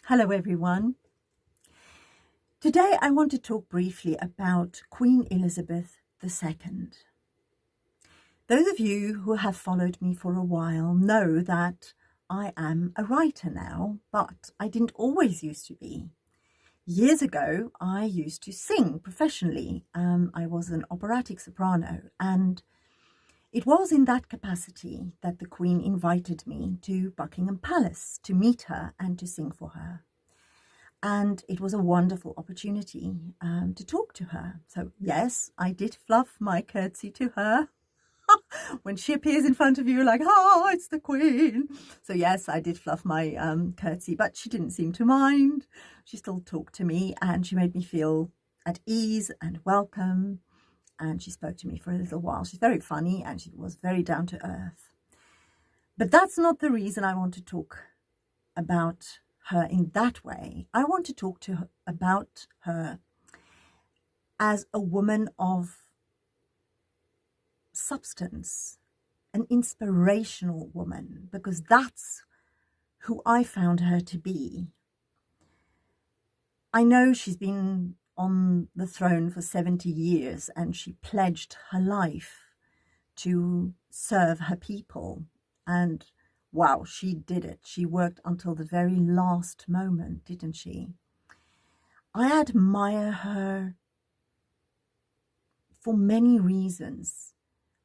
Hello everyone. Today I want to talk briefly about Queen Elizabeth II. Those of you who have followed me for a while know that I am a writer now, but I didn't always used to be. Years ago, I used to sing professionally. I was an operatic soprano, and it was in that capacity that the Queen invited me to Buckingham Palace to meet her and to sing for her. And it was a wonderful opportunity to talk to her. So yes, I did fluff my curtsy to her. When she appears in front of you, like, oh, it's the Queen. So yes, I did fluff my curtsy, but she didn't seem to mind. She still talked to me and she made me feel at ease and welcome. And she spoke to me for a little while. She's very funny and she was very down to earth. But that's not the reason I want to talk about her in that way. I want to talk to her about her as a woman of substance, an inspirational woman, because that's who I found her to be. I know she's been on the throne for 70 years and she pledged her life to serve her people, and wow, she did it. She worked until the very last moment, didn't she? I admire her for many reasons,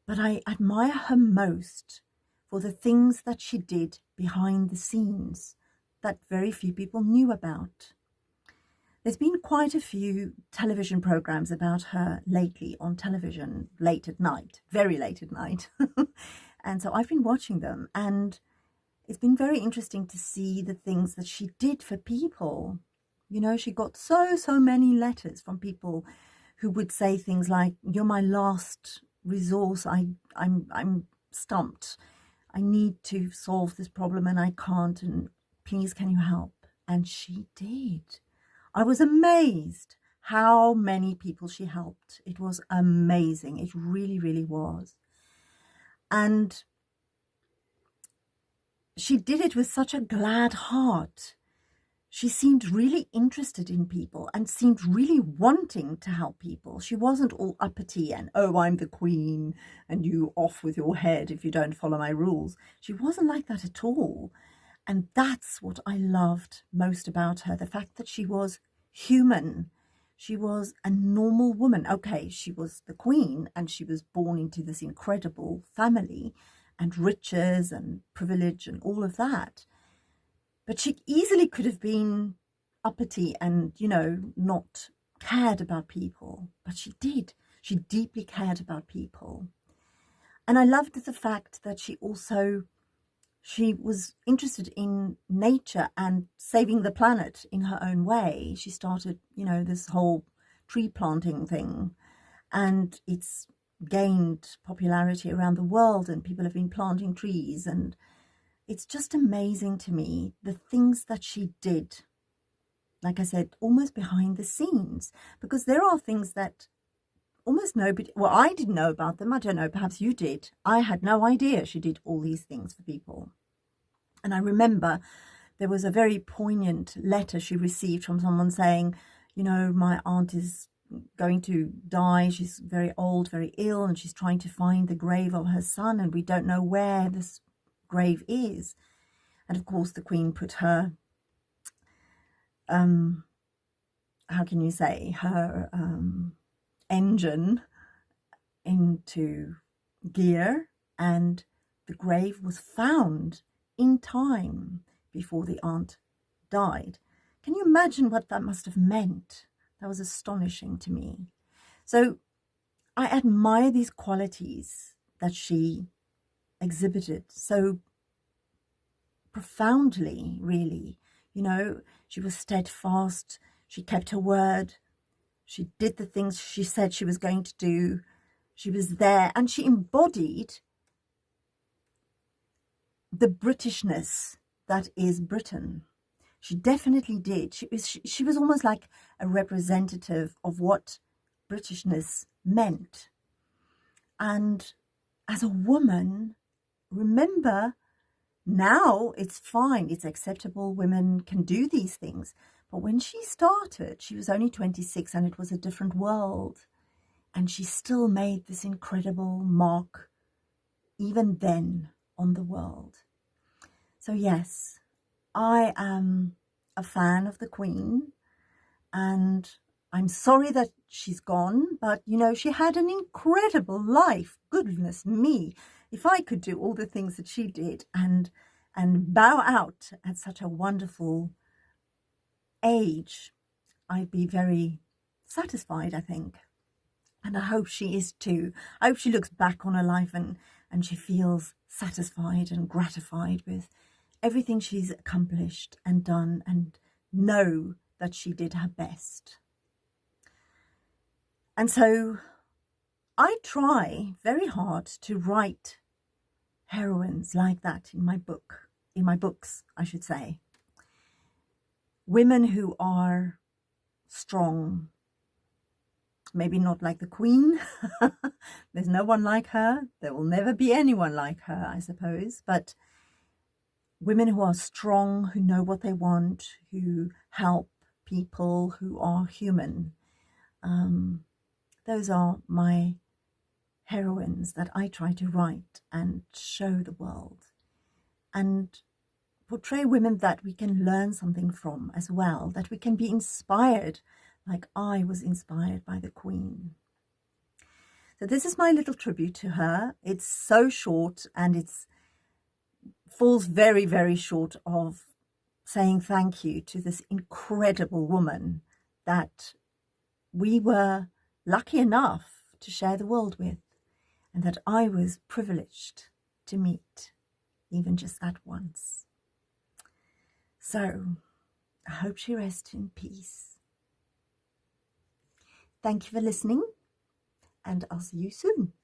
but I admire her most for the things that she did behind the scenes that very few people knew about. There's been quite a few television programs about her lately on television, late at night, very late at night. And so I've been watching them, and it's been very interesting to see the things that she did for people. You know, she got so many letters from people who would say things like, you're my last resource, I'm stumped. I need to solve this problem and I can't, and please can you help? And she did. I was amazed how many people she helped. It was amazing. It really was. And she did it with such a glad heart. She seemed really interested in people and seemed really wanting to help people. She wasn't all uppity and, oh, I'm the Queen and you off with your head if you don't follow my rules. She wasn't like that at all. And that's what I loved most about her, the fact that she was human. She was a normal woman. Okay, she was the Queen and she was born into this incredible family and riches and privilege and all of that. But she easily could have been uppity and, you know, not cared about people. But she did. She deeply cared about people. And I loved the fact that she was interested in nature and saving the planet in her own way. She started, you know, this whole tree planting thing, and it's gained popularity around the world and people have been planting trees, and it's just amazing to me the things that she did, like I said, almost behind the scenes, because there are things that almost nobody, well, I didn't know about them. I don't know, perhaps you did. I had no idea she did all these things for people. And I remember there was a very poignant letter she received from someone saying, you know, my aunt is going to die. She's very old, very ill, and she's trying to find the grave of her son, and we don't know where this grave is. And of course the Queen put her how can you say, her engine into gear, and the grave was found in time before the aunt died. Can you imagine what that must have meant? That was astonishing to me. So I admire these qualities that she exhibited so profoundly, really. You know, she was steadfast, she kept her word, she did the things she said she was going to do, she was there, and she embodied the Britishness that is Britain. She definitely did. She was almost like a representative of what Britishness meant. And as a woman, remember, Now it's fine, it's acceptable, women can do these things. But when she started, she was only 26 and it was a different world. And she still made this incredible mark, even then, on the world. So yes, I am a fan of the Queen, and I'm sorry that she's gone, but you know, she had an incredible life. Goodness me, if I could do all the things that she did and bow out at such a wonderful age, I'd be very satisfied, I think. And I hope she is too. I hope she looks back on her life and she feels satisfied and gratified with everything she's accomplished and done, and know that she did her best. And so I try very hard to write heroines like that in my books, I should say. Women who are strong, maybe not like the Queen. There's no one like her. There will never be anyone like her, I suppose. But women who are strong, who know what they want, who help people, who are human. Those are my heroines that I try to write and show the world, and portray women that we can learn something from as well, that we can be inspired, like I was inspired by the Queen. So this is my little tribute to her. It's so short, and it falls very, very short of saying thank you to this incredible woman that we were lucky enough to share the world with, and that I was privileged to meet, even just that once. So I hope she rests in peace. Thank you for listening, and I'll see you soon.